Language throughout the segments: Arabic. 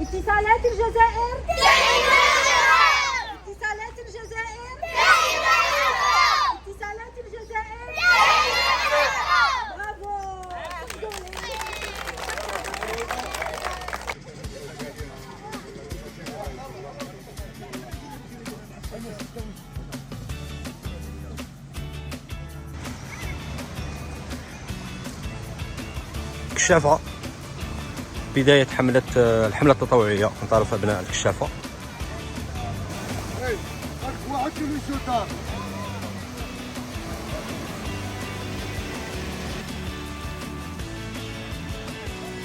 اتصالات الجزائر اتصالات الجزائر اتصالات الجزائر. برافو. الكشافة، بداية الحملة التطوعية من طرف أبناء الكشافة.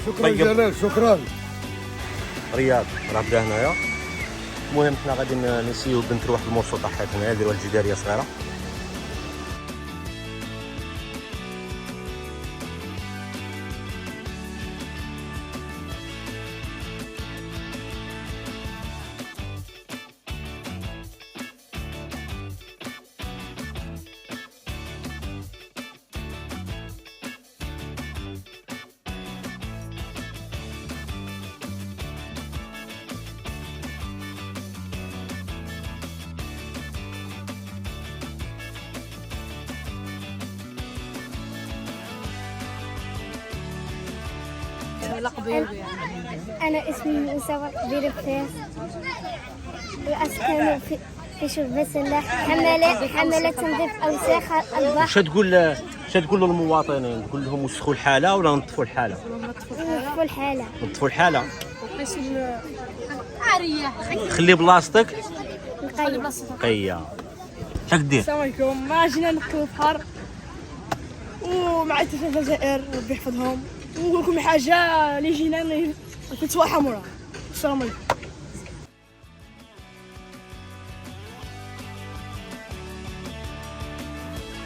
شكرا جلال. شكرا رياض راه بدا هنايا. المهم حنا غادي نسيو بنت واحد المرشطة حيت هنايا نديرو واحد الجدارية صغيرة. أنا اسمي موسى بير فاس وأسكن في شرب سلاح حملة تنظيف أوساخ البحر. شتقول للمواطنين؟ تقول لهم وسخوا الحالة ولا نطفوا الحالة؟ نطفوا الحالة. نطفوا الحالة. خلي بلاصتك نقية. شاك دير؟ السلام عليكم. ما جينا نقيو البحر ومع الجزائر ربي يحفظهم، وكل حاجه اللي جينا نتواحى موراها. السلام عليكم.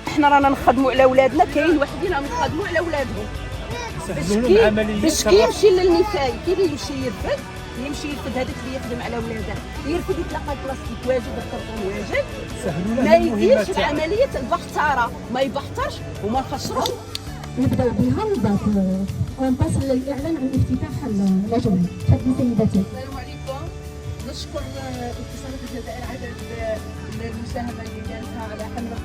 احنا رانا نخدموا على اولادنا، كاين وحدين راهم يخدموا على اولادهم باش كي يمشي للنساء كي يمشي يرفد هذاك اللي يخدم على ولاده يرفد يتلقى البلاستيك واجد الكرتون واجد، ما يديرش عمليه البحتاره، ما يبحترش وما نخسروش. نبداو بالهنبات ونباص للاعلان عن افتتاح اللجنه. تفضلي سيدتي. السلام عليكم. نشكر اتصالات الجزائر على المساهمه اللي دارتها على حمله.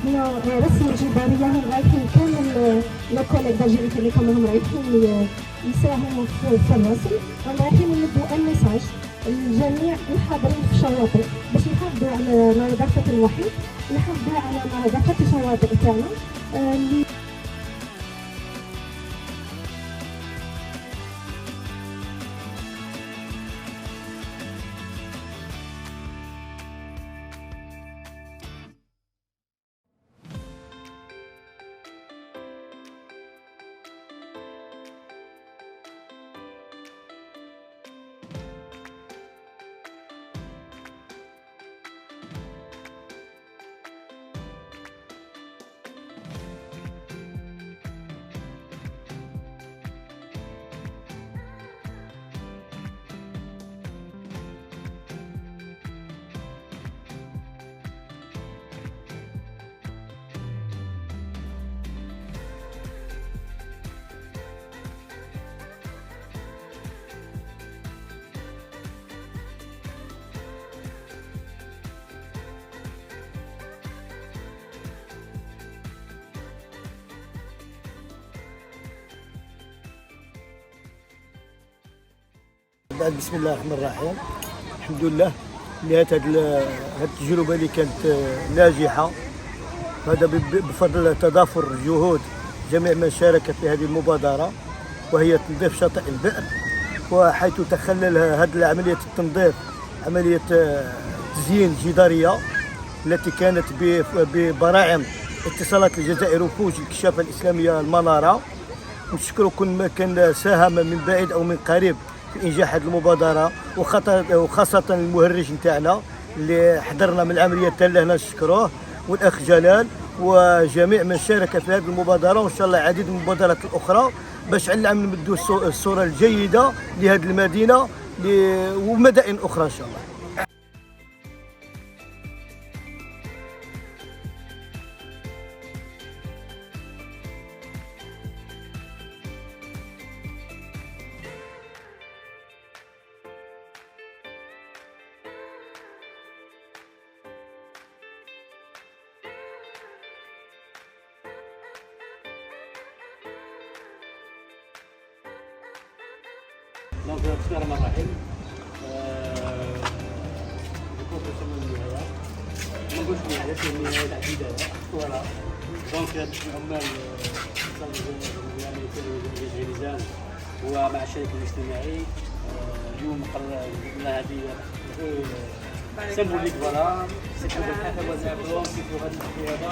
هنا رسم اجباريه هم رايحين كامل لكوليك دالجيري تيليكوم هم رايحين يساهموا في الرسم، هم رايحين يمدوا الميساج لجميع الحاضرين في الشواطئ باش يحافظوا على نظافه المحيط، يحافظوا على نظافه الشواطئ تاعنا. بعد بسم الله الرحمن الرحيم، الحمد لله نهاية هذه التجربة اللي كانت ناجحة، هذا بفضل تضافر جهود جميع من شارك في هذه المبادرة، وهي تنظيف شاطئ البئر، وحيث تخلل هذه عملية التنظيف عملية تزيين الجداريه التي كانت ببراعم اتصالات الجزائر وفوج الكشافه الاسلاميه المناره. نشكروا كل ما كان ساهم من بعيد او من قريب في انجاح هذه المبادره، وخاصه المهرج نتاعنا اللي حضرنا من العمليه التاليه نشكروه، والاخ جلال وجميع من شارك في هذه المبادره، وان شاء الله عديد من المبادرات الاخرى باش على نمدوا الصوره الجيده لهذه المدينه ومدائن اخرى ان شاء الله. Donc, بسم الله الرحمن الرحيم. نكون وصلنا للنهاية. ما نقولش النهاية، لكن النهاية تاع البداية صورة. دونك العمال يعني تشغيل ومع الشريك الاجتماعي اليوم قررنا هذه سيمبوليك فوالا سي بور الحافة والزعفران كيف غادي في هذا